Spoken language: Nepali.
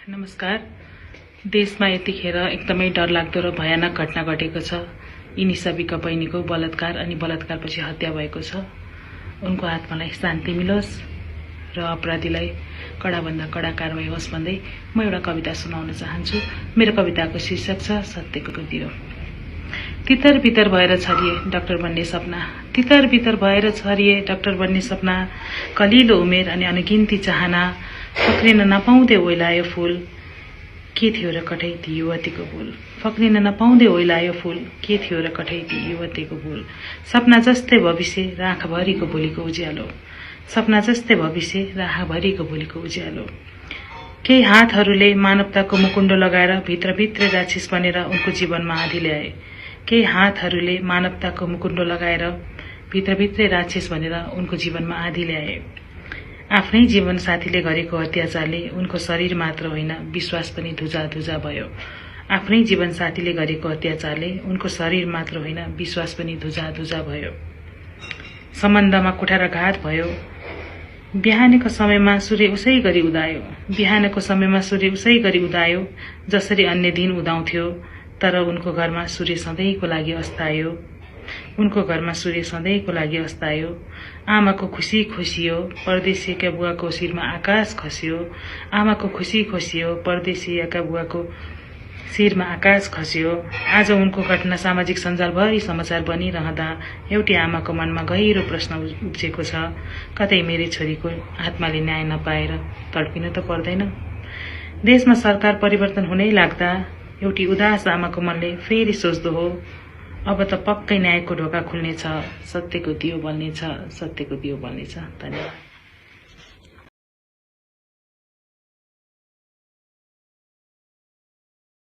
नमस्कार। देशमा यतिखेर एकदमै डरलाग्दो र भयानक घटना घटेको छ। इनिसा बिका बहिनीको बलात्कार अनि बलात्कारपछि हत्या भएको छ। उनको आत्मालाई शान्ति मिलोस् र अपराधीलाई कडाभन्दा कडा कारवाही होस् भन्दै म एउटा कविता सुनाउन चाहन्छु। मेरो कविताको शीर्षक छ सत्यको दियो। तितर बितर भएर छरिए डाक्टर बन्ने सपना, तितर बितर भएर छरिए डाक्टर बन्ने सपना, कलिलो उमेर अनि अनगिन्ती चाहना, फक्रिन नपाउँदै ओइलायो फूल, के थियो र कठै ती युवतीको भूल, फक्रिन नपाउँदै ओइलायो फूल, के थियो र कठै ती युवतीको भूल, सपना जस्तै भविष्य र आँखाभरिको भोलिको उज्यालो, सपना जस्तै भविष्य र आँखाभरिको भोलिको उज्यालो। केही हातहरूले मानवताको मुकुण्डो लगाएर भित्रभित्रै राक्षस बनेर उनको जीवनमा आँधी ल्याए, केही हातहरूले मानवताको मुकुण्डो लगाएर भित्रभित्रै राक्षस भनेर उनको जीवनमा आँधी ल्याए। आफ्नै जीवन साथीले गरेको अत्याचारले उनको शरीर मात्र होइन विश्वास पनि धुजा भयो। आफ्नै जीवन साथीले गरेको अत्याचारले उनको शरीर मात्र होइन विश्वास पनि धुजा भयो। सम्बन्धमा कुठाराघात भयो। बिहानको समयमा सूर्य उसै गरी उदायो, बिहानको समयमा सूर्य उसै गरी उदायो जसरी अन्य दिन उदाउँथ्यो, तर उनको घरमा सूर्य सधैँको लागि अस्तायो, उनको घरमा सूर्य सधैँको लागि अस्तायो। आमाको खुसी खोसियो, परदेशीका बुवाको शिरमा आकाश खस्यो, आमाको खुसी खोसियो, परदेशीका बुवाको शिरमा आकाश खस्यो। आज उनको घटना सामाजिक सञ्जालभरि समाचार बनिरहँदा एउटी आमाको मनमा गहिरो प्रश्न उब्जेको छ, कतै मेरी छोरीको आत्माले न्याय नपाएर तडपिनु त पर्दैन? देशमा सरकार परिवर्तन हुनै लाग्दा एउटी उदास आमाको मनले फेरि सोच्दो हो, अब त पक्कै न्यायको ढोका खुल्नेछ, सत्यको दियो बल्नेछ, सत्यको दियो बल्नेछ। धन्यवाद।